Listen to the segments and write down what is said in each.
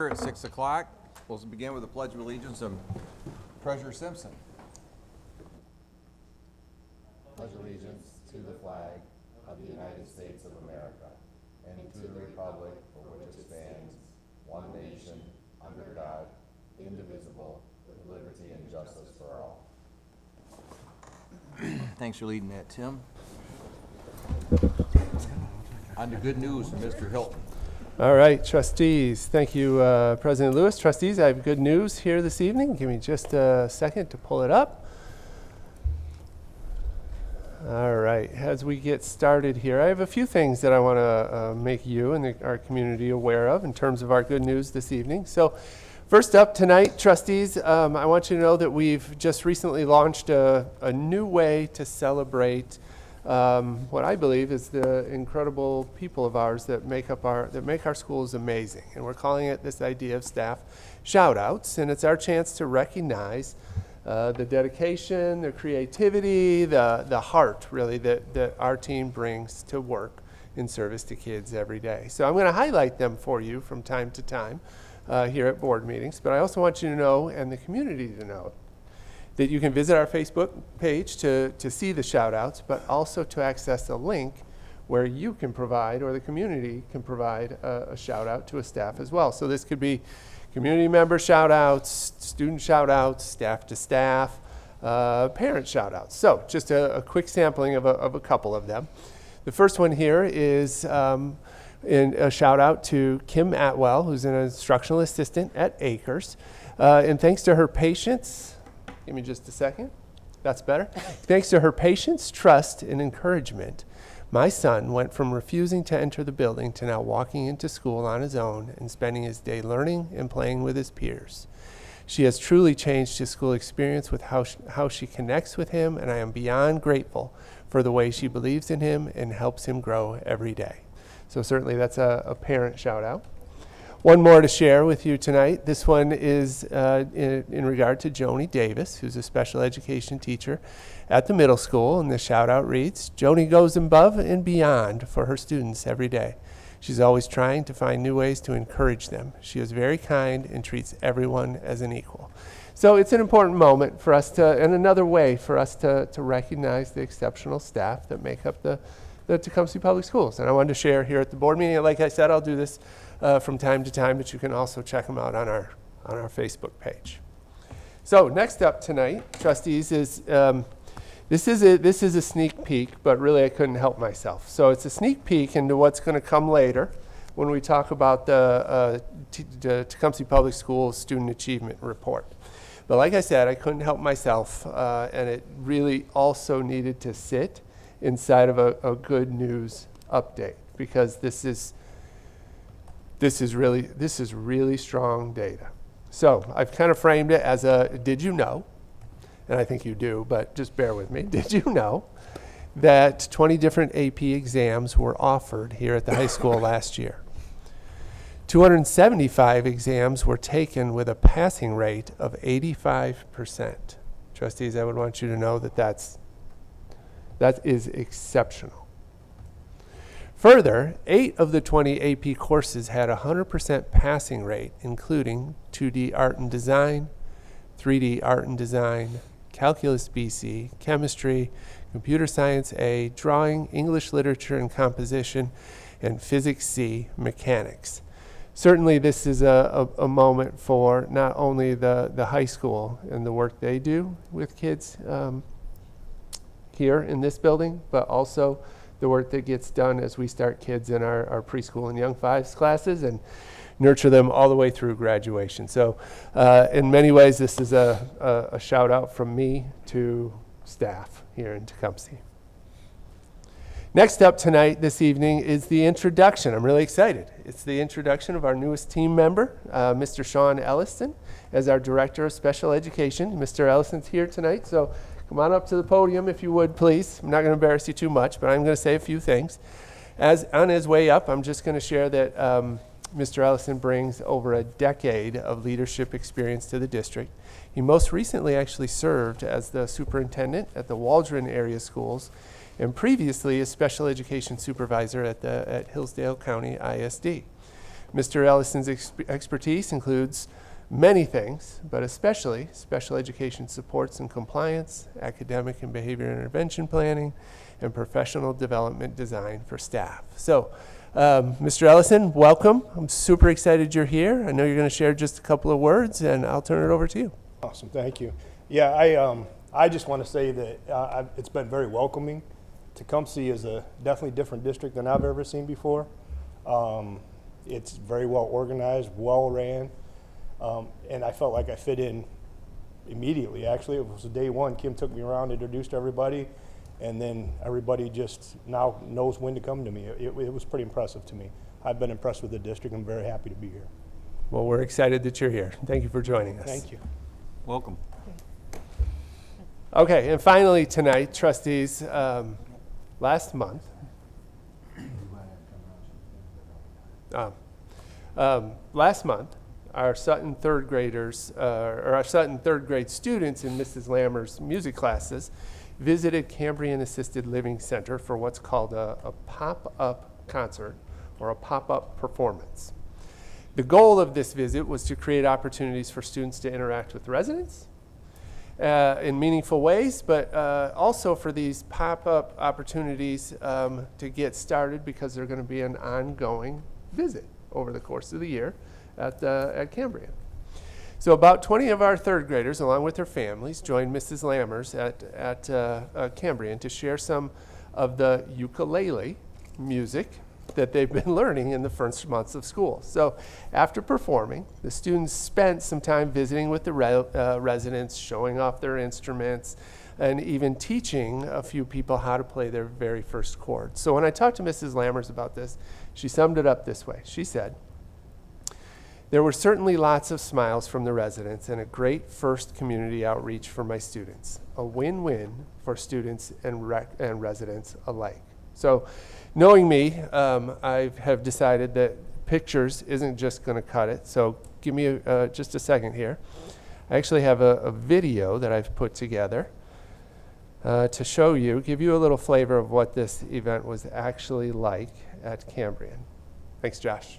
At 6 o'clock, we'll begin with the Pledge of Allegiance of Treasurer Simpson. Pledge allegiance to the flag of the United States of America and to the republic for which it stands, one nation, under God, indivisible, with liberty and justice for all. Thanks for leading that, Tim. On to good news from Mr. Hilton. All right, trustees. Thank you, President Lewis. Trustees, I have good news here this evening. Give me just a second to pull it up. All right, as we get started here, I have a few things that I want to make you and our community aware of in terms of our good news this evening. So first up tonight, trustees, I want you to know that we've just recently launched a new way to celebrate what I believe is the incredible people of ours that make our schools amazing. And we're calling it this idea of staff shout outs. And it's our chance to recognize the dedication, the creativity, the heart really that our team brings to work in service to kids every day. So I'm going to highlight them for you from time to time here at board meetings. But I also want you to know, and the community to know, that you can visit our Facebook page to see the shout outs, but also to access a link where you can provide, or the community can provide, a shout out to a staff as well. So this could be community member shout outs, student shout outs, staff to staff, parent shout outs. So just a quick sampling of a couple of them. The first one here is in a shout out to Kim Atwell, who's an instructional assistant at Acres. And thanks to her patience, give me just a second. That's better. Thanks to her patience, trust, and encouragement, my son went from refusing to enter the building to now walking into school on his own and spending his day learning and playing with his peers. She has truly changed his school experience with how she connects with him, and I am beyond grateful for the way she believes in him and helps him grow every day. So certainly that's a parent shout out. One more to share with you tonight. This one is in regard to Joni Davis, who's a special education teacher at the middle school, and the shout out reads, Joni goes above and beyond for her students every day. She's always trying to find new ways to encourage them. She is very kind and treats everyone as an equal. So it's an important moment for us to, and another way for us to recognize the exceptional staff that make up the Tecumseh Public Schools. And I wanted to share here at the board meeting. Like I said, I'll do this from time to time, but you can also check them out on our Facebook page. So next up tonight, trustees, is this is a sneak peek, but really I couldn't help myself. So it's a sneak peek into what's going to come later when we talk about the Tecumseh Public Schools Student Achievement Report. But like I said, I couldn't help myself, and it really also needed to sit inside of a good news update, because this is really strong data. So I've kind of framed it as a did you know, and I think you do, but just bear with me. Did you know that 20 different AP exams were offered here at the high school last year? 275 exams were taken with a passing rate of 85%. Trustees, I would want you to know that is exceptional. Further, 8 of the 20 AP courses had a 100% passing rate, including 2D Art and Design, 3D Art and Design, Calculus BC, Chemistry, Computer Science A, Drawing, English Literature and Composition, and Physics C, Mechanics. Certainly this is a moment for not only the high school and the work they do with kids here in this building, but also the work that gets done as we start kids in our preschool and young fives classes and nurture them all the way through graduation. So in many ways, this is a shout out from me to staff here in Tecumseh. Next up tonight, this evening, is the introduction. I'm really excited. It's the introduction of our newest team member, Mr. Sean Ellison, as our Director of Special Education. Mr. Ellison's here tonight, so come on up to the podium if you would, please. I'm not going to embarrass you too much, but I'm going to say a few things. As on his way up, I'm just going to share that Mr. Ellison brings over a decade of leadership experience to the district. He most recently actually served as the superintendent at the Waldron area schools, and previously a special education supervisor at Hillsdale County ISD. Mr. Ellison's expertise includes many things, but especially special education supports and compliance, academic and behavior intervention planning, and professional development design for staff. So, Mr. Ellison, welcome. I'm super excited you're here. I know you're going to share just a couple of words, and I'll turn it over to you. Awesome, thank you. Yeah, I just want to say that it's been very welcoming. Tecumseh is a definitely different district than I've ever seen before. It's very well organized, well ran, and I felt like I fit in immediately. Actually, it was day one. Kim took me around, introduced everybody, and then everybody just now knows when to come to me. It was pretty impressive to me. I've been impressed with the district. I'm very happy to be here. Well, we're excited that you're here. Thank you for joining us. Thank you. Welcome. Okay, and finally tonight, trustees, last month, our Sutton third graders, or our Sutton third grade students in Mrs. Lammer's music classes visited Cambrian Assisted Living Center for what's called a pop-up concert or a pop-up performance. The goal of this visit was to create opportunities for students to interact with residents in meaningful ways, but also for these pop-up opportunities to get started because they're going to be an ongoing visit over the course of the year at Cambrian. So about 20 of our third graders, along with their families, joined Mrs. Lammers at Cambrian to share some of the ukulele music that they've been learning in the first months of school. So after performing, the students spent some time visiting with the residents, showing off their instruments, and even teaching a few people how to play their very first chord. So when I talked to Mrs. Lammers about this, she summed it up this way. She said, "There were certainly lots of smiles from the residents and a great first community outreach for my students. A win-win for students and residents alike." So knowing me, I have decided that pictures isn't just going to cut it. So give me just a second here. I actually have a video that I've put together to show you, give you a little flavor of what this event was actually like at Cambrian. Thanks, Josh.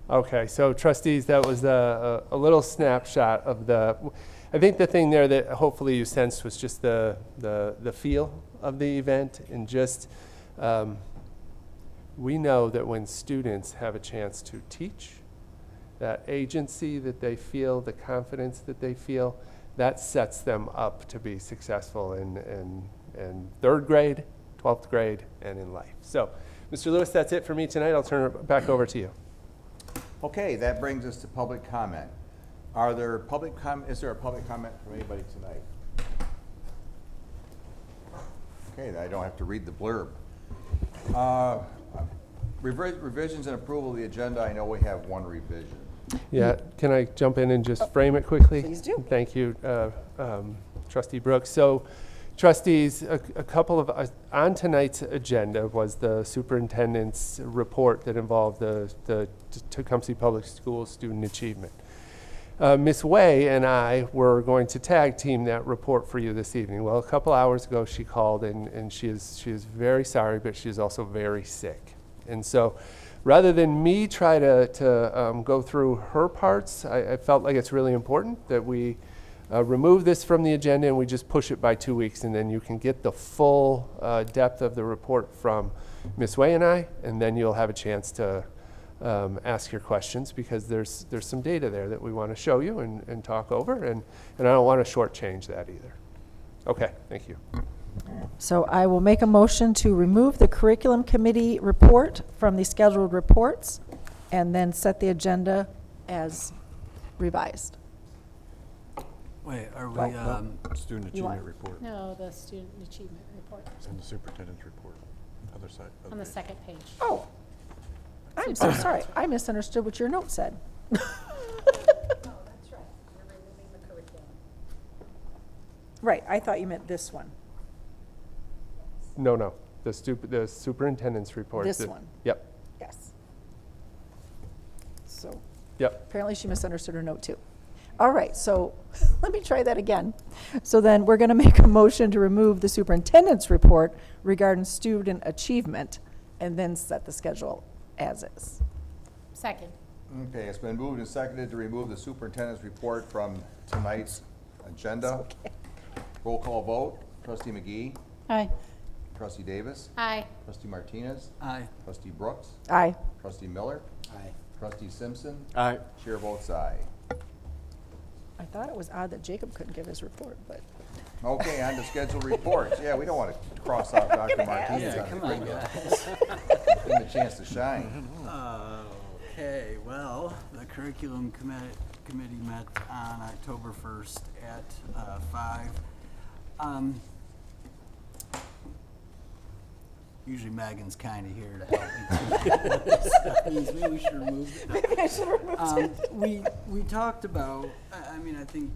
Okay, so trustees, that was a little snapshot of I think the thing there that hopefully you sensed was just the feel of the event, and just, we know that when students have a chance to teach, that agency that they feel, the confidence that they feel, that sets them up to be successful in third grade, 12th grade, and in life. So, Mr. Lewis, that's it for me tonight. I'll turn it back over to you. Okay, that brings us to public comment. Is there a public comment from anybody tonight? Okay, I don't have to read the blurb. Revisions and approval of the agenda. I know we have one revision. Yeah, can I jump in and just frame it quickly? Please do. Thank you, Trustee Brooks. So, trustees, a couple of, on tonight's agenda was the superintendent's report that involved the Tecumseh Public Schools student achievement. Ms. Way and I were going to tag team that report for you this evening. Well, a couple hours ago she called and she is very sorry, but she is also very sick. And so rather than me try to go through her parts, I felt like it's really important that we remove this from the agenda and we just push it by 2 weeks, and then you can get the full depth of the report from Ms. Way and I, and then you'll have a chance to ask your questions, because there's some data there that we want to show you and talk over, and I don't want to shortchange that either. Okay, thank you. So I will make a motion to remove the curriculum committee report from the scheduled reports and then set the agenda as revised. Wait, are we, Student You want- achievement report No, the student achievement report and the superintendent's report, other side. on the okay. second page. Oh, I'm so sorry. I misunderstood what your note said. Oh, that's right. You're removing the curriculum. Right, I thought you meant this one. No, the superintendent's report. This one. Yep, Yes. So yep. apparently she misunderstood her note too. All right, so let me try that again. So then we're going to make a motion to remove the superintendent's report regarding student achievement and then set the schedule as is. Second. Okay, it's been moved and seconded to remove the superintendent's report from tonight's agenda. Roll call vote. Trustee McGee, Aye. Trustee Davis, Aye. Trustee Martinez, aye. Trustee Brooks, Aye. Trustee Miller, Aye. Trustee Simpson, Aye. chair votes aye. I thought it was odd that Jacob couldn't give his report, but Okay, on to scheduled reports. Yeah, we don't want to cross out Dr. Martinez. Yeah, on the come on, curriculum. guys. Give him a chance to shine. Okay, well, the curriculum committee met on October 1st at 5. Usually Megan's kind of here to help me too. Maybe we should remove it. maybe I should have removed it. We talked about, I mean, I think,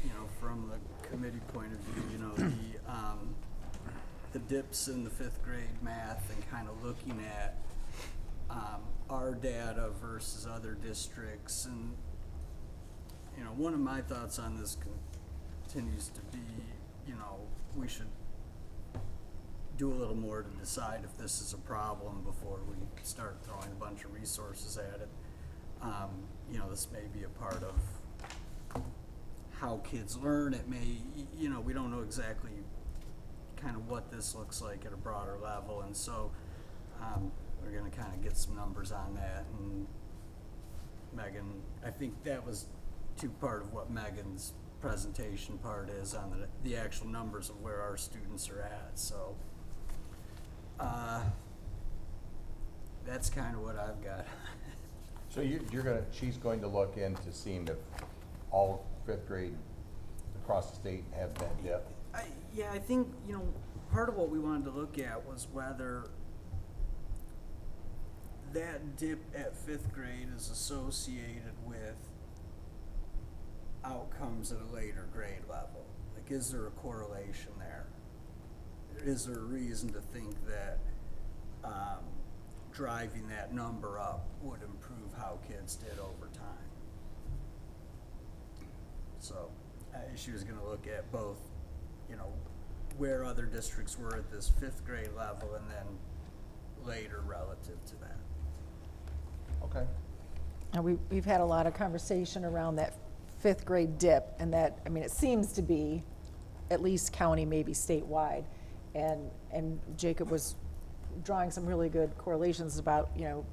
you know, from the committee point of view, you know, the dips in the 5th grade math and kind of looking at our data versus other districts. And, you know, one of my thoughts on this continues to be, you know, we should do a little more to decide if this is a problem before we start throwing a bunch of resources at it. You know, this may be a part of how kids learn. It may, you know, we don't know exactly kind of what this looks like at a broader level, and so we're gonna kind of get some numbers on that. And Megan, I think that was part of what Megan's presentation part is on the actual numbers of where our students are at. So that's kind of what I've got. So she's going to look into seeing if all 5th grade across the state have that dip. Yeah, I think, you know, part of what we wanted to look at was whether that dip at 5th grade is associated with outcomes at a later grade level. Like, is there a correlation there? Is there a reason to think that driving that number up would improve how kids did over time? So she was going to look at both, you know, where other districts were at this 5th grade level and then later relative to that. Okay. And we've had a lot of conversation around that 5th grade dip, and that, I mean, it seems to be at least county, maybe statewide. And Jacob was drawing some really good correlations about, you know,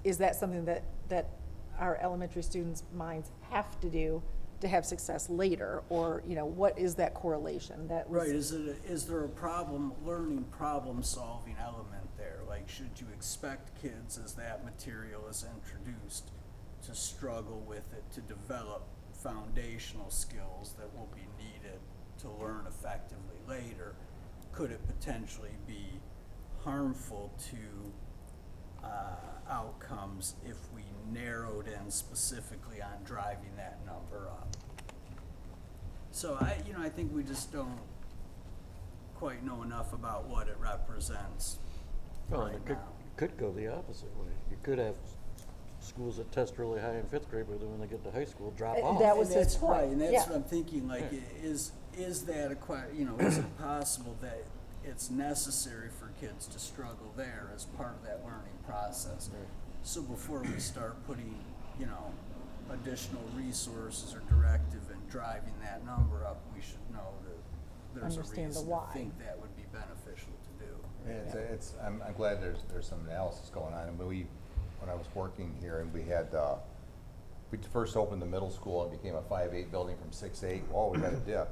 is that something that our elementary students' minds have to do to have success later, or, you know, what is that correlation? That was, Right, is there a learning problem-solving element there? Like, should you expect kids, as that material is introduced, to struggle with it, to develop foundational skills that will be needed to learn effectively later? Could it potentially be harmful to outcomes if we narrowed in specifically on driving that number up? So I think we just don't quite know enough about what it represents Well, right it now. could go the opposite way. You could have schools that test really high in 5th grade, but then when they get to high school, drop off. that was And his that's point. right, and that's Yeah. what I'm thinking, like, is that is it possible that it's necessary for kids to struggle there as part of that learning process. So before we start putting, you know, additional resources or directive and driving that number up, we should know that there's a Understand the reason why. to think that would be beneficial to do. I'm glad there's some analysis going on. And when I was working here and we had, we first opened the middle school and became a 5-8 building from 6-8. Oh, we got a dip.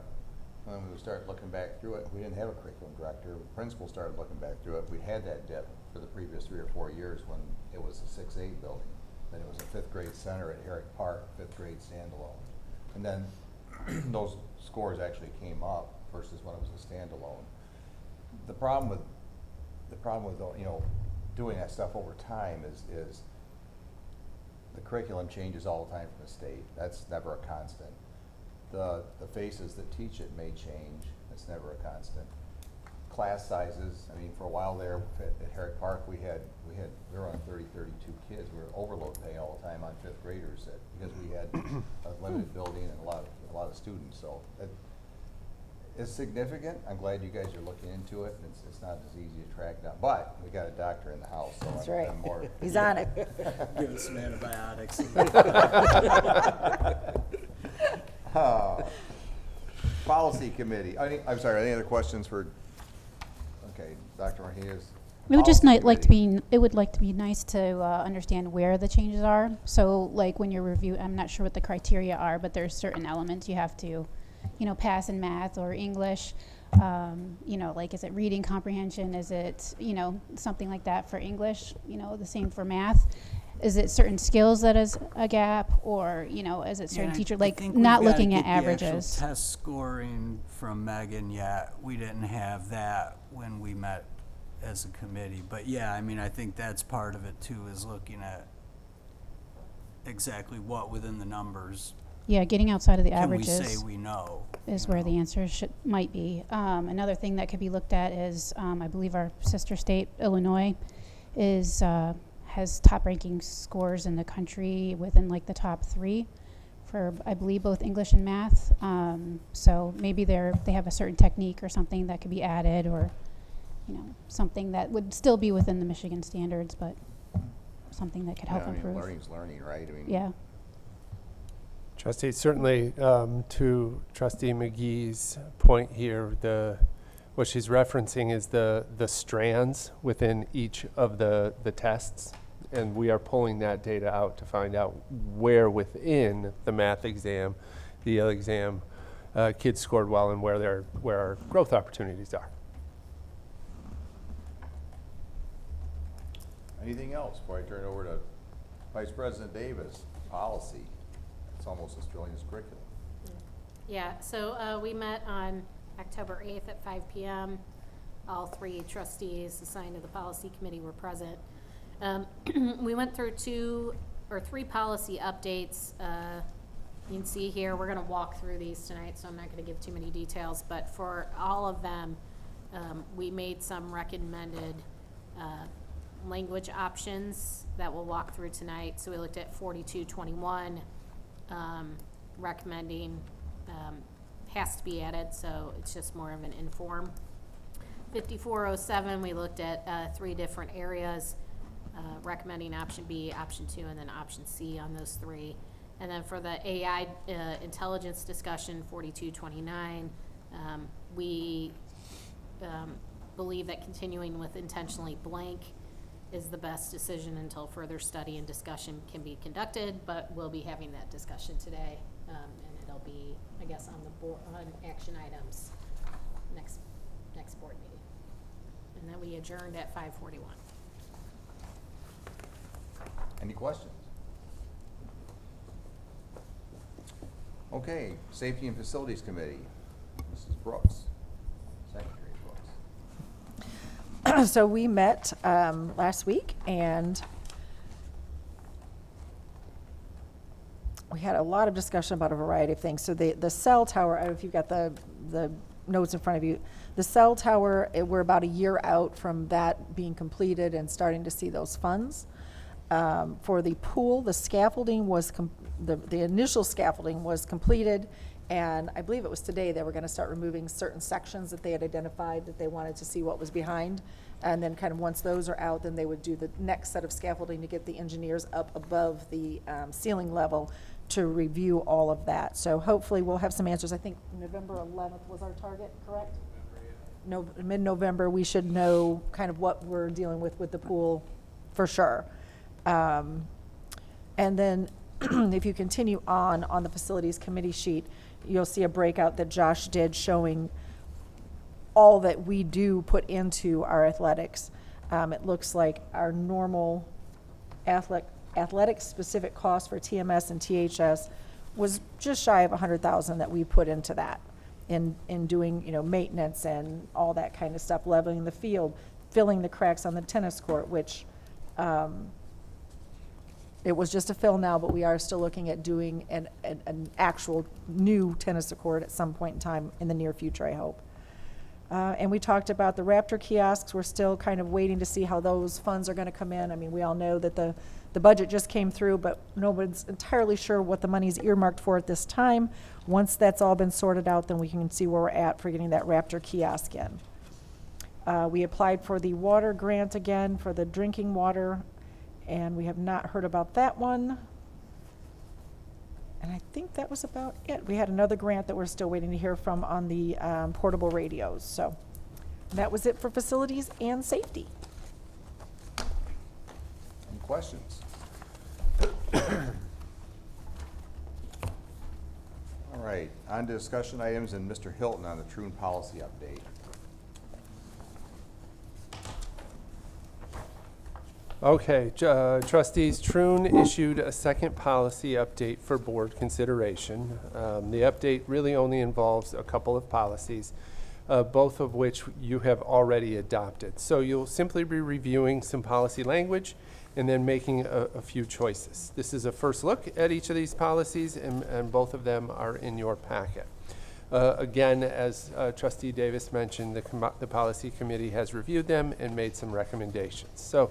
And then we started looking back through it. We didn't have a curriculum director. The principal started looking back through it. We had that dip for the previous 3 or 4 years when it was a 6-8 building. Then it was a 5th grade center at Herrick Park, 5th grade standalone. And then those scores actually came up versus when it was a standalone. The problem with you know, doing that stuff over time is the curriculum changes all the time from the state. That's never a constant. The faces that teach it may change. It's never a constant. Class sizes, I mean, for a while there at Herrick Park, we were on 30, 32 kids. We were overload pay all the time on 5th graders because we had a limited building and a lot of students. So it's significant. I'm glad you guys are looking into it. And it's not as easy to track down, but we got a doctor in the house, so That's I'm right. more. He's on it. Give us some antibiotics. Policy committee. I'm sorry, any other questions for, okay, Dr. Martinez? It would just Policy like to committee. be, it would like to be nice to understand where the changes are. So like when you're I'm not sure what the criteria are, but there's certain elements you have to, you know, pass in math or English. You know, like is it reading comprehension? Is it, you know, something like that for English? You know, the same for math. Is it certain skills that is a gap, or you know, is it certain teacher like not looking at averages? Test scoring from Megan yet. We didn't have that when we met as a committee, but yeah, I mean, I think that's part of it too, is looking at exactly what within the numbers Yeah, getting outside of the can we averages say we know. is you where the know? answer might be. Another thing that could be looked at is, I believe our sister state, Illinois, has top ranking scores in the country within like the top 3 for, I believe, both English and math. So maybe they have a certain technique or something that could be added, or you know, something that would still be within the Michigan standards, but something that could help Yeah, I mean, improve. learning's learning, right? I mean, Yeah. Trustee, certainly to Trustee McGee's point here, what she's referencing is the strands within each of the tests, and we are pulling that data out to find out where within the math exam, the EL exam, kids scored well and where our growth opportunities are. Anything else before I turn it over to Vice President Davis? Policy. It's almost as thrilling as curriculum. Yeah, so we met on October 8th at 5 p.m. All 3 trustees assigned to the policy committee were present. We went through 2 or 3 policy updates. You can see here, we're gonna walk through these tonight, so I'm not gonna give too many details, but for all of them, we made some recommended language options that we'll walk through tonight. So we looked at 4221, recommending has to be added, so it's just more of an inform. 5407, we looked at 3 different areas, recommending option B, option 2, and then option C on those 3. And then for the AI intelligence discussion, 4229, we believe that continuing with intentionally blank is the best decision until further study and discussion can be conducted, but we'll be having that discussion today, and it'll be, I guess, on the board, on action items next board meeting. And then we adjourned at 5:41. Any questions? Okay, Safety and Facilities Committee. Mrs. Brooks, Secretary Brooks. So we met last week, and we had a lot of discussion about a variety of things. So the cell tower, I don't know if you've got the notes in front of you. The cell tower, we're about a year out from that being completed and starting to see those funds. For the pool, the scaffolding was, the initial scaffolding was completed, And I believe it was today they were gonna start removing certain sections that they had identified that they wanted to see what was behind. And then kind of once those are out, then they would do the next set of scaffolding to get the engineers up above the ceiling level to review all of that. So hopefully we'll have some answers. I think November 11th was our target, correct? No, mid-November, we should know kind of what we're dealing with the pool for sure. And then if you continue on the facilities committee sheet, you'll see a breakout that Josh did showing all that we do put into our athletics. It looks like our normal athletic-specific cost for TMS and THS was just shy of $100,000 that we put into that in doing, maintenance and all that kind of stuff, leveling the field, filling the cracks on the tennis court, which it was just a fill now, but we are still looking at doing an actual new tennis court at some point in time in the near future, I hope. And we talked about the Raptor kiosks. We're still kind of waiting to see how those funds are going to come in. I mean, we all know that the budget just came through, but nobody's entirely sure what the money's earmarked for at this time. Once that's all been sorted out, then we can see where we're at for getting that Raptor kiosk in. We applied for the water grant again for the drinking water, and we have not heard about that one. And I think that was about it. We had another grant that we're still waiting to hear from on the portable radios. So that was it for facilities and safety. Any questions? All right, on to discussion items and Mr. Hilton on the Thrun policy update. Okay, trustees, Thrun issued a second policy update for board consideration. The update really only involves a couple of policies, both of which you have already adopted. So you'll simply be reviewing some policy language and then making a few choices. This is a first look at each of these policies, and both of them are in your packet. Again, as Trustee Davis mentioned, the policy committee has reviewed them and made some recommendations. So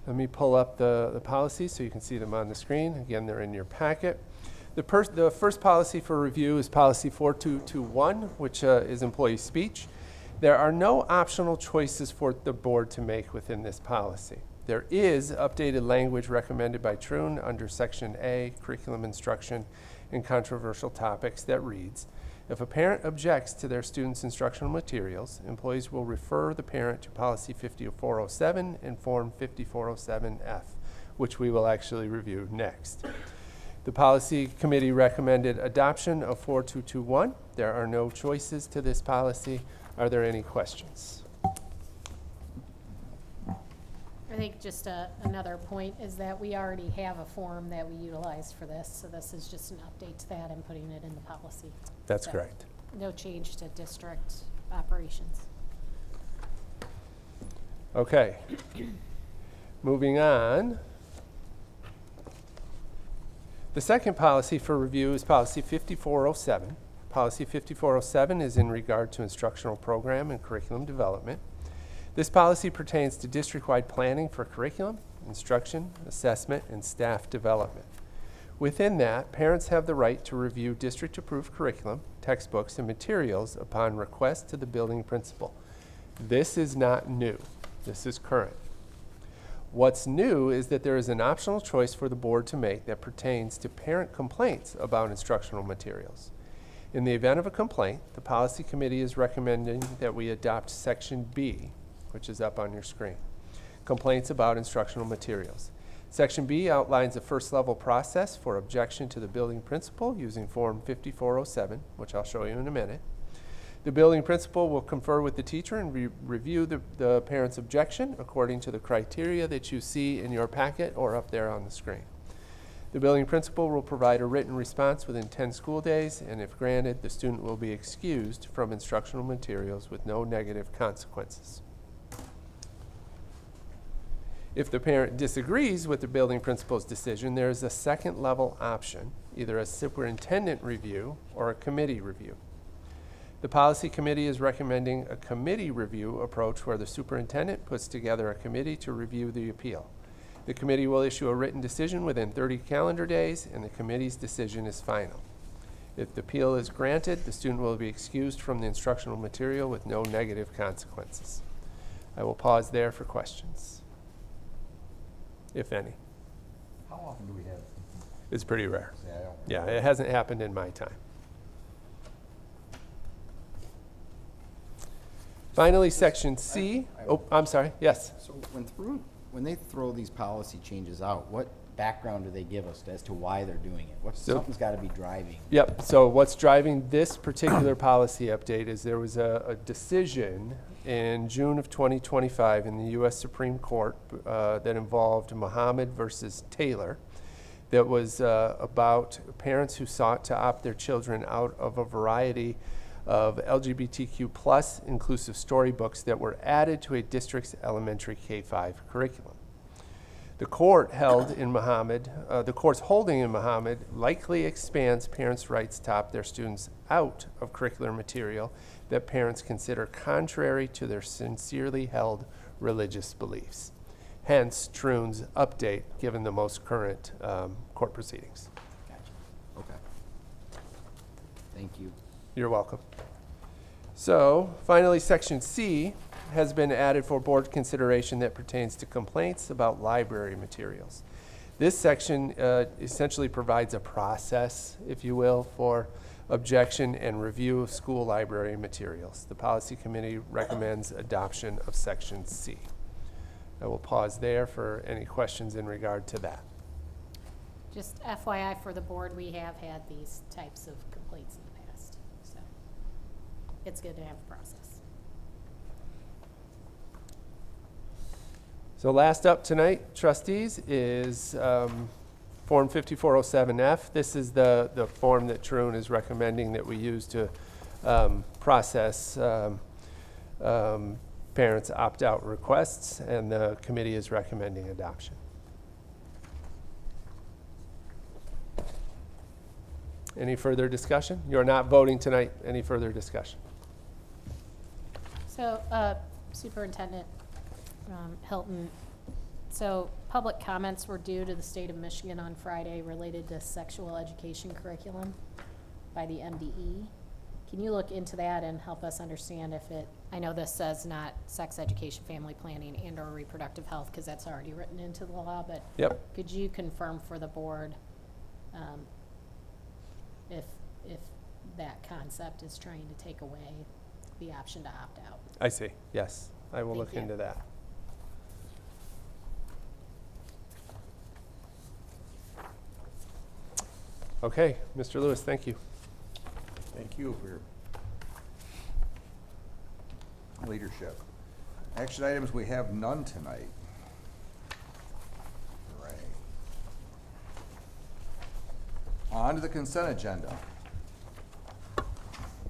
let me pull up the policies so you can see them on the screen. Again, they're in your packet. The first policy for review is policy 4221, which is employee speech. There are no optional choices for the board to make within this policy. There is updated language recommended by Thrun under Section A, Curriculum Instruction and Controversial Topics, that reads, if a parent objects to their students' instructional materials, employees will refer the parent to Policy 5407 and Form 5407F, which we will actually review next. The policy committee recommended adoption of 4221. There are no choices to this policy. Are there any questions? I think just another point is that we already have a form that we utilize for this, so this is just an update to that and putting it in the policy. That's So, correct. no change to district operations. Okay. Moving on. The second policy for review is Policy 5407. Policy 5407 is in regard to instructional program and curriculum development. This policy pertains to district-wide planning for curriculum, instruction, assessment, and staff development. Within that, parents have the right to review district-approved curriculum, textbooks, and materials upon request to the building principal. This is not new. This is current. What's new is that there is an optional choice for the board to make that pertains to parent complaints about instructional materials. In the event of a complaint, the policy committee is recommending that we adopt Section B, which is up on your screen, complaints about instructional materials. Section B outlines a first-level process for objection to the building principal using Form 5407, which I'll show you in a minute. The building principal will confer with the teacher and review the parent's objection according to the criteria that you see in your packet or up there on the screen. The building principal will provide a written response within 10 school days, and if granted, the student will be excused from instructional materials with no negative consequences. If the parent disagrees with the building principal's decision, there is a second-level option, either a superintendent review or a committee review. The policy committee is recommending a committee review approach where the superintendent puts together a committee to review the appeal. The committee will issue a written decision within 30 calendar days, and the committee's decision is final. If the appeal is granted, the student will be excused from the instructional material with no negative consequences. I will pause there for questions, if any. How often do we have? It's pretty rare. Yeah, I don't. Yeah, it hasn't happened in my time. Finally, section C. Oh, I'm sorry. Yes. So when they throw these policy changes out, what background do they give us as to why they're doing it? Something's got to be driving. Yep. So what's driving this particular policy update is there was a decision in June of 2025 in the U.S. Supreme Court that involved Muhammad versus Taylor, that was about parents who sought to opt their children out of a variety of LGBTQ plus inclusive storybooks that were added to a district's elementary K-5 curriculum. The court held in Muhammad, the court's holding in Muhammad likely expands parents' rights to opt their students out of curricular material that parents consider contrary to their sincerely held religious beliefs. Hence, Thrun's update given the most current court proceedings. Gotcha. Okay. Thank you. You're welcome. So, finally, section C has been added for board consideration that pertains to complaints about library materials. This section essentially provides a process, if you will, for objection and review of school library materials. The policy committee recommends adoption of section C. I will pause there for any questions in regard to that. Just FYI for the board, we have had these types of complaints in the past, so it's good to have a process. So last up tonight, trustees, is Form 5407F. This is the form that Thrun is recommending that we use to process parents' opt-out requests, and the committee is recommending adoption. Any further discussion? You're not voting tonight. Any further discussion? So, Superintendent Hilton, so public comments were due to the state of Michigan on Friday related to sexual education curriculum by the MDE. Can you look into that and help us understand if it, I know this says not sex education, family planning, and or reproductive health, because that's already written into the law, but Yep. could you confirm for the board if that concept is trying to take away the option to opt out? I see. Yes, I will Thank look you. into that. Okay, Mr. Lewis, thank you. Thank you for your leadership. Action items, we have none tonight. Hooray. On to the consent agenda.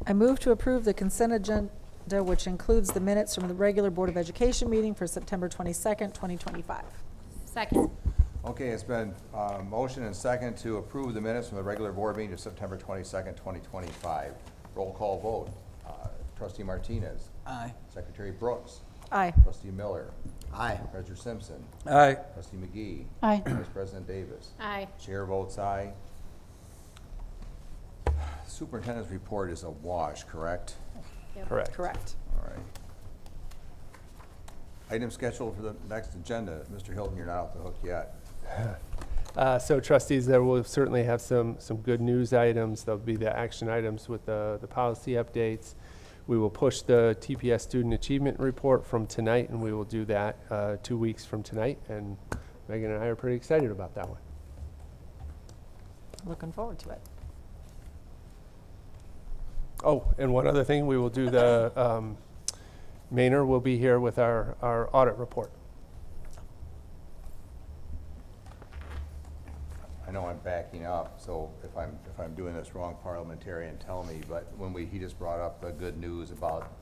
I move to approve the consent agenda, which includes the minutes from the regular Board of Education meeting for September 22nd, 2025. Second. Okay, it's been motion and second to approve the minutes from the regular board meeting of September 22nd, 2025. Roll call vote. Trustee Martinez. Aye. Secretary Brooks. Aye. Trustee Miller. Aye. Treasurer Simpson. Aye. Trustee McGee. Aye. Vice President Davis. Aye. Chair votes aye. Superintendent's report is a wash, correct? Yep. Correct. Correct. All right. Item scheduled for the next agenda. Mr. Hilton, you're not off the hook yet. So trustees, there will certainly have some good news items. There'll be the action items with the policy updates. We will push the TPS Student Achievement Report from tonight, and we will do that 2 weeks from tonight. And Megan and I are pretty excited about that one. Looking forward to it. Oh, and one other thing, we will do the, Maynard will be here with our audit report. I know I'm backing up, so if I'm doing this wrong, parliamentarian, tell me, but when he just brought up the good news about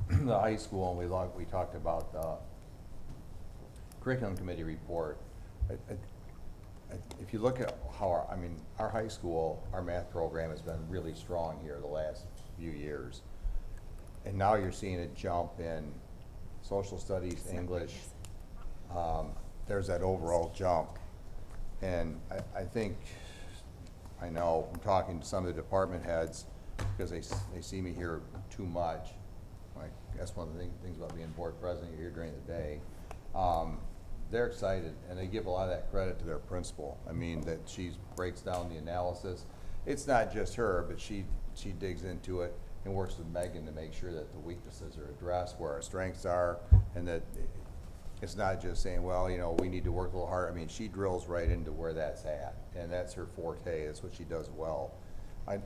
the high school, and we talked about the curriculum committee report. If you look at how our high school, our math program has been really strong here the last few years. And now you're seeing a jump in social studies, English. There's that overall jump. And I think I know from talking to some of the department heads, because they see me here too much. Like, that's one of the things about being board president, you're here during the day. They're excited, and they give a lot of that credit to their principal. I mean, that she breaks down the analysis. It's not just her, but she digs into it and works with Megan to make sure that the weaknesses are addressed, where our strengths are, and that it's not just saying, well, you know, we need to work a little harder. I mean, she drills right into where that's at, and that's her forte. That's what she does well. I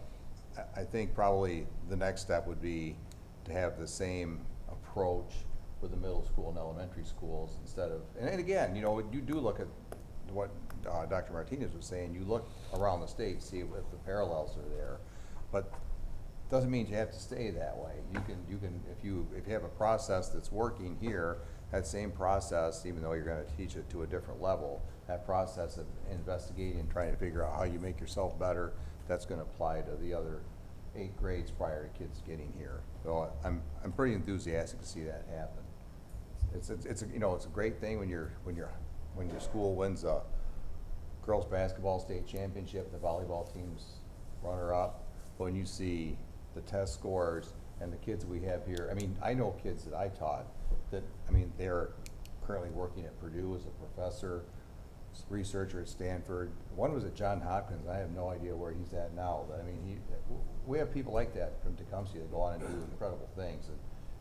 think probably the next step would be to have the same approach with the middle school and elementary schools instead of, and again, you know, you do look at what Dr. Martinez was saying, you look around the state, see if the parallels are there, but doesn't mean you have to stay that way. You can, if you have a process that's working here, that same process, even though you're gonna teach it to a different level, that process of investigating and trying to figure out how you make yourself better, that's gonna apply to the other 8 grades prior to kids getting here. So I'm pretty enthusiastic to see that happen. It's a, you know, it's a great thing when your school wins a girls basketball state championship, the volleyball team's runner up. But when you see the test scores and the kids we have here, I mean, I know kids that I taught that, I mean, they're currently working at Purdue as a professor, researcher at Stanford. One was at Johns Hopkins. I have no idea where he's at now. But I mean, we have people like that from Tecumseh that go on and do incredible things.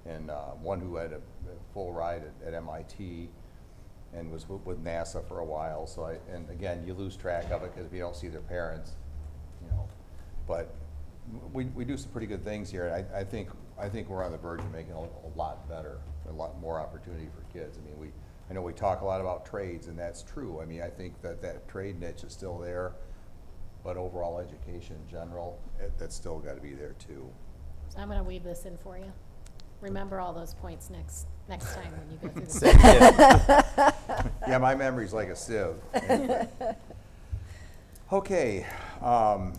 And one who had a full ride at MIT and was with NASA for a while. So and again, you lose track of it because if you don't see their parents, you know. But we do some pretty good things here. And I think we're on the verge of making it a lot better, a lot more opportunity for kids. I mean, I know we talk a lot about trades, and that's true. I mean, I think that trade niche is still there, but overall education in general, that's still got to be there too. I'm gonna weave this in for you. Remember all those points next time when you go through the. Yeah, my memory's like a sieve. Okay, now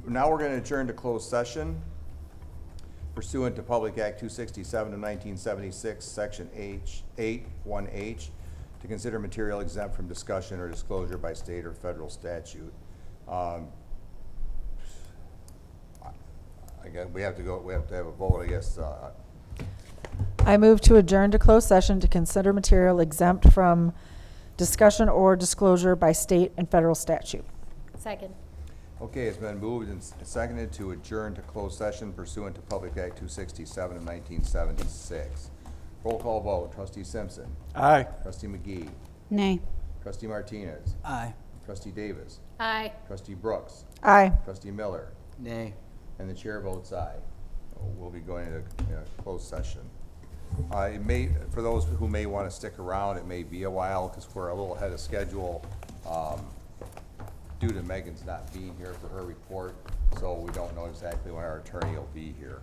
we're going to adjourn to closed session pursuant to Public Act 267 of 1976, Section 8(1)H, to consider material exempt from discussion or disclosure by state or federal statute. I guess we have to have a vote, I guess. I move to adjourn to closed session to consider material exempt from discussion or disclosure by state and federal statute. Second. Okay, it's been moved and seconded to adjourn to closed session pursuant to Public Act 267 of 1976. Roll call vote. Trustee Simpson. Aye. Trustee McGee. Nay. Trustee Martinez. Aye. Trustee Davis. Aye. Trustee Brooks. Aye. Trustee Miller. Nay. And the chair votes aye. We'll be going into closed session. It may, for those who may want to stick around, it may be a while because we're a little ahead of schedule due to Megan's not being here for her report, so we don't know exactly when our attorney will be here.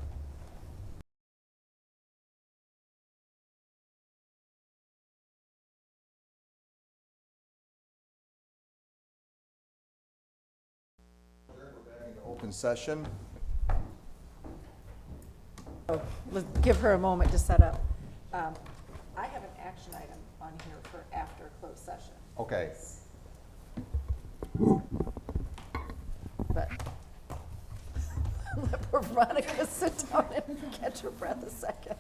We're back into open session. Let's give her a moment to set up. I have an action item on here for after closed session, Okay. but let poor Veronica sit down and catch her breath a second.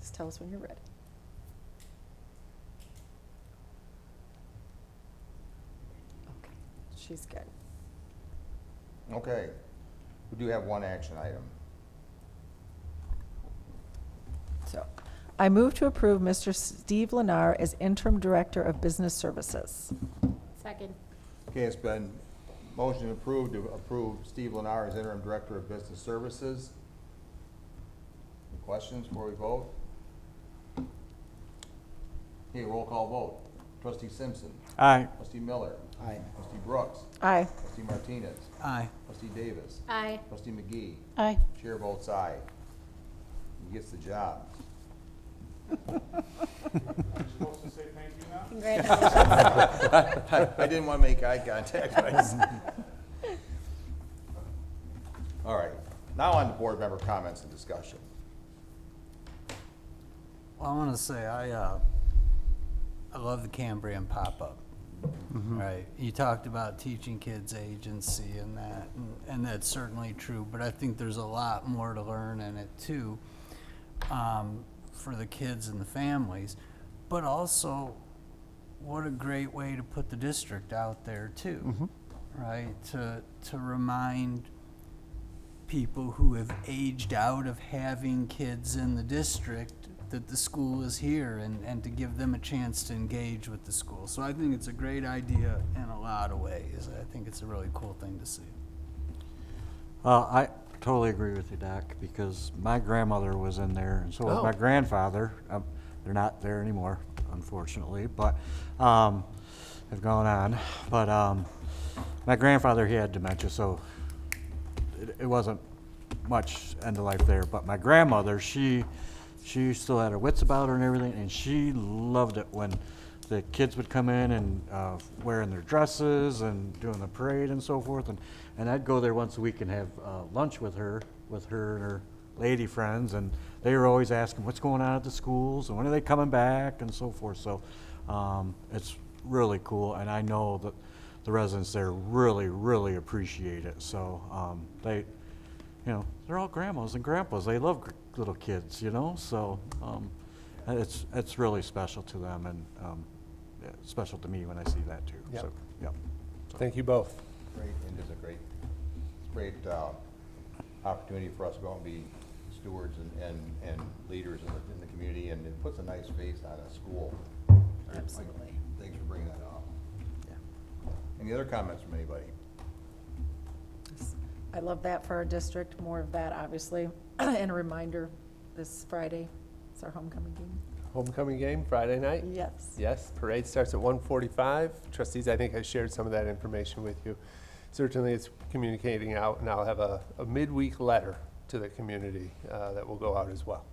Just tell us when you're ready. Okay, she's good. Okay. We do have one action item. So, I move to approve Mr. Steve Lennar as interim director of business services. Second. Okay, it's been motion approved to approve Steve Lennar as interim director of business services. Any questions before we vote? Okay, roll call vote. Trustee Simpson. Aye. Trustee Miller. Aye. Trustee Brooks. Aye. Trustee Martinez. Aye. Trustee Davis. Aye. Trustee McGee. Aye. Chair votes aye. He gets the job. Congratulations. I didn't want to make eye contact. But I just- All right, now on to board member comments and discussion. Well, I want to say I love the Cambrian pop-up. Right, you talked about teaching kids agency and that's certainly true, but I think there's a lot more to learn in it too, for the kids and the families, but also what a great way to put the district out there too, right? To remind people who have aged out of having kids in the district that the school is here and to give them a chance to engage with the school. So I think it's a great idea in a lot of ways. I think it's a really cool thing to see. I totally agree with you, Doc, because my grandmother was in there, and so was my grandfather. They're not there anymore, unfortunately, but have gone on. But my grandfather, he had dementia, so it wasn't much end of life there. But my grandmother, she still had her wits about her and everything, and she loved it when the kids would come in and wearing their dresses and doing the parade and so forth. And I'd go there once a week and have lunch with her and her lady friends, and they were always asking what's going on at the schools and when are they coming back and so forth. So it's really cool, and I know that the residents there really, really appreciate it. So they, they're all grandmas and grandpas. They love little kids, so it's really special to them, and special to me when I see that too. Yep. So, yep. Thank you both. Great, and it's a great opportunity for us to go out and be stewards and leaders in the community, and it puts a nice face on a school. Absolutely. Thanks for bringing that up. Any other comments from anybody? I love that for our district, more of that, obviously. And a reminder, this Friday, it's our homecoming game. Homecoming game, Friday night? Yes. Yes, parade starts at 1:45. Trustees, I think I shared some of that information with you. Certainly it's communicating out, and I'll have a midweek letter to the community that will go out as well.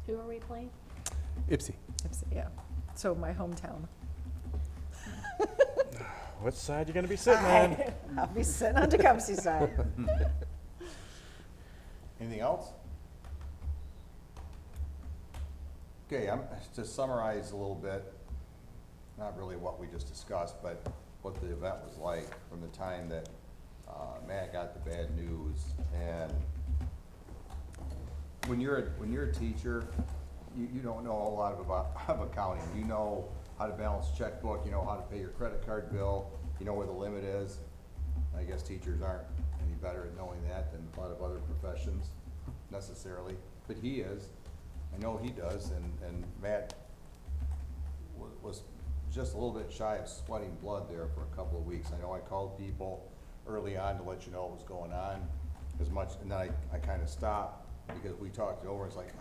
Who are we playing? Ipsy. Yeah, so my hometown. What side you gonna be sitting on? I'll be sitting on Tecumseh's side. Anything else? Okay, to summarize a little bit, not really what we just discussed, but what the event was like from the time that Matt got the bad news. And when you're a teacher, you don't know a lot of accounting. You know how to balance a checkbook, you know how to pay your credit card bill, you know where the limit is. I guess teachers aren't any better at knowing that than a lot of other professions necessarily, but he is. I know he does, and Matt was just a little bit shy of sweating blood there for a couple of weeks. I know I called people early on to let you know what was going on as much, and then I kind of stopped because we talked it over. It's like,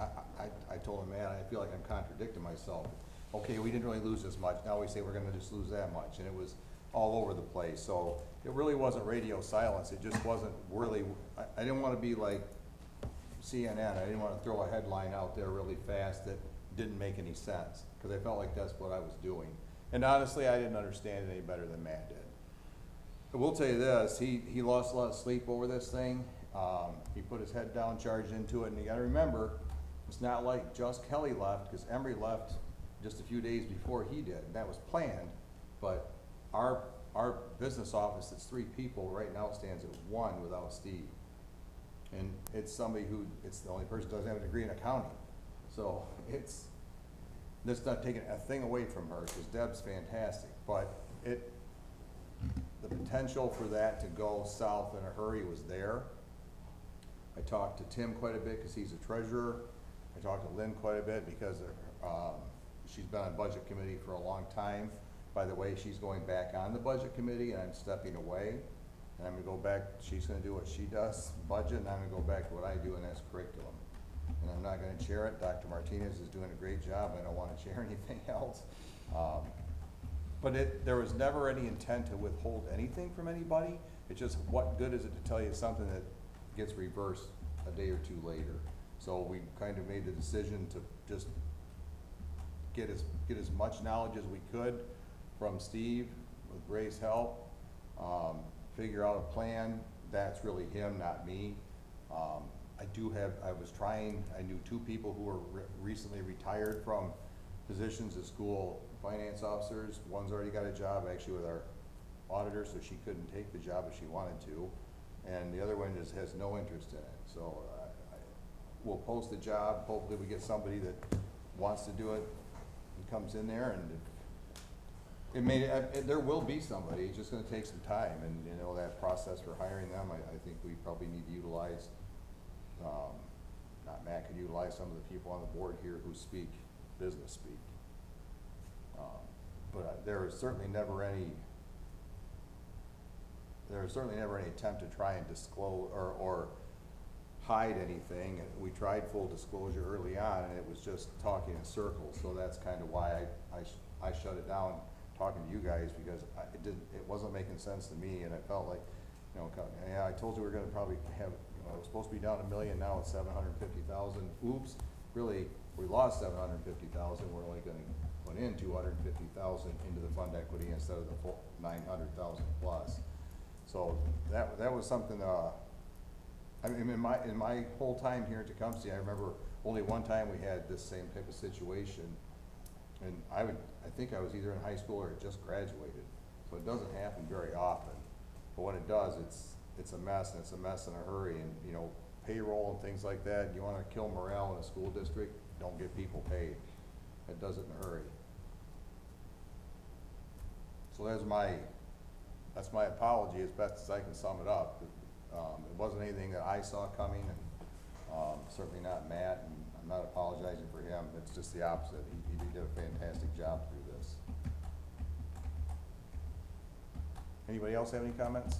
I told him, man, I feel like I'm contradicting myself. Okay, we didn't really lose this much. Now we say we're gonna just lose that much, and it was all over the place. So it really wasn't radio silence. It just wasn't really, I didn't want to be like CNN. I didn't want to throw a headline out there really fast that didn't make any sense, because I felt like that's what I was doing. And honestly, I didn't understand it any better than Matt did. But we'll tell you this, he lost a lot of sleep over this thing. He put his head down, charged into it, and you gotta remember, it's not like just Kelly left, because Embry left just a few days before he did, and that was planned. But our business office, that's 3 people, right now stands at 1 without Steve. And it's somebody who, it's the only person who doesn't have a degree in accounting. So that's not taking a thing away from her, because Deb's fantastic, but the potential for that to go south in a hurry was there. I talked to Tim quite a bit because he's a treasurer. I talked to Lynn quite a bit because she's been on budget committee for a long time. By the way, she's going back on the budget committee, and I'm stepping away. And I'm gonna go back, she's gonna do what she does, budget, and I'm gonna go back to what I do, and that's curriculum. And I'm not gonna chair it. Dr. Martinez is doing a great job. I don't wanna chair anything else. But there was never any intent to withhold anything from anybody. It's just, what good is it to tell you something that gets reversed a day or 2 later? So we kind of made the decision to just get as much knowledge as we could from Steve with Ray's help, figure out a plan. That's really him, not me. I knew 2 people who were recently retired from positions as school finance officers. One's already got a job actually with our auditor, so she couldn't take the job if she wanted to. And the other one just has no interest in it. So we'll post the job. Hopefully we get somebody that wants to do it and comes in there, and there will be somebody. It's just gonna take some time, and you know, that process for hiring them, I think we probably need to utilize, not Matt, could utilize some of the people on the board here who speak business speak. But there is certainly never any attempt to try and disclose or hide anything. We tried full disclosure early on, and it was just talking in circles. So that's kind of why I shut it down talking to you guys, because it wasn't making sense to me, and I felt like, you know, yeah, I told you we we're gonna probably have, you know, it was supposed to be down $1 million, now it's 750,000. Oops, really, we lost 750,000. We're only gonna put in 250,000 into the fund equity instead of the full 900,000 plus. So that was something. I mean, in my whole time here at Tecumseh, I remember only one time we had this same type of situation, and I think I was either in high school or had just graduated. So it doesn't happen very often, but when it does, it's a mess, and it's a mess in a hurry. And you know, payroll and things like that. You want to kill morale in a school district? Don't get people paid. It does it in a hurry. So that's my apology as best as I can sum it up. It wasn't anything that I saw coming, and certainly not Matt, and I'm not apologizing for him. It's just the opposite. He did a fantastic job through this. Anybody else have any comments?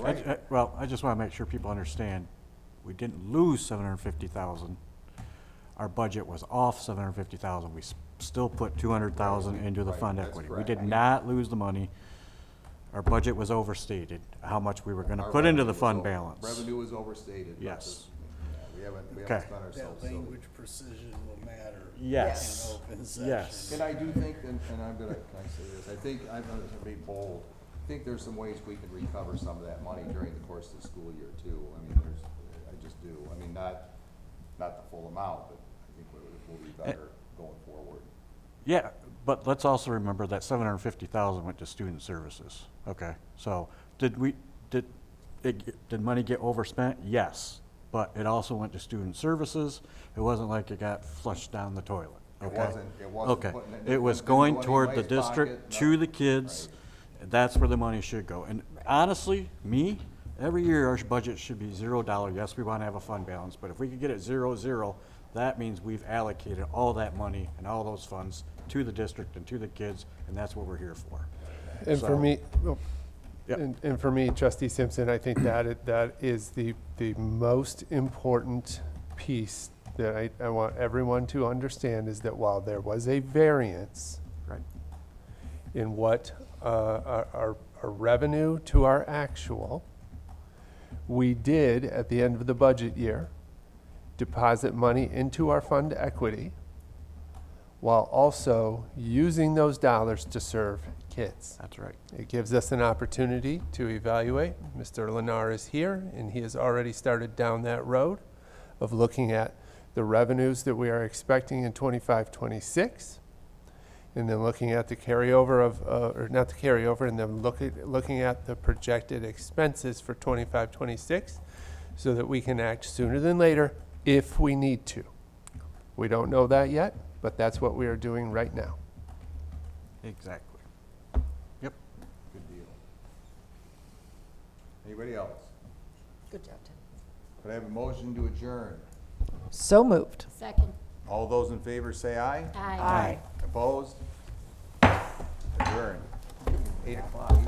All right. Well, I just want to make sure people understand, we didn't lose 750,000. Our budget was off 750,000. We still put 200,000 into the fund That's equity. We correct. did not lose the money. Our budget was overstated, how much we were going to Our put into the revenue was fund over- balance. Revenue was overstated. but Yes. we haven't Okay. spent ourselves. That silly. language precision will matter. Yes. In open session. Yes. And I do think, and I'm gonna, can I say this, I think, I'm gonna be bold, I think there's some ways we can recover some of that money during the course of the school year too. I mean, I just do. I mean, not the full amount, but I think we'll be better going forward. Yeah, but let's also remember that 750,000 went to student services. Okay, so did money get overspent? Yes, but it also went to student services. It wasn't like it got flushed down the toilet. Okay? It wasn't Okay, putting it was didn't going go in toward the anybody's district, pocket, to the nothing. kids. Right. That's where the money should go. And honestly, every year our budget should be $0. Yes, we want to have a fund balance, but if we could get it 0-0, that means we've allocated all that money and all those funds to the district and to the kids, and that's what we're here for. And for So- me, Yep. and for me, Trustee Simpson, I think that is the most important piece that I want everyone to understand, is that while there was a variance Right. in what our revenue to our actual, we did, at the end of the budget year, deposit money into our fund equity while also using those dollars to serve kids. That's right. It gives us an opportunity to evaluate. Mr. Lennar is here, and he has already started down that road of looking at the revenues that we are expecting in 25-26, and then looking at the carryover of, or not the carryover, and then looking at the projected expenses for 25-26, so that we can act sooner than later if we need to. We don't know that yet, but that's what we are doing right now. Exactly. Yep. Good deal. Anybody else? Good job, Tim. Could I have a motion to adjourn? So moved. Second. All those in favor say aye. Aye. Aye. Opposed? Adjourned. 8 o'clock.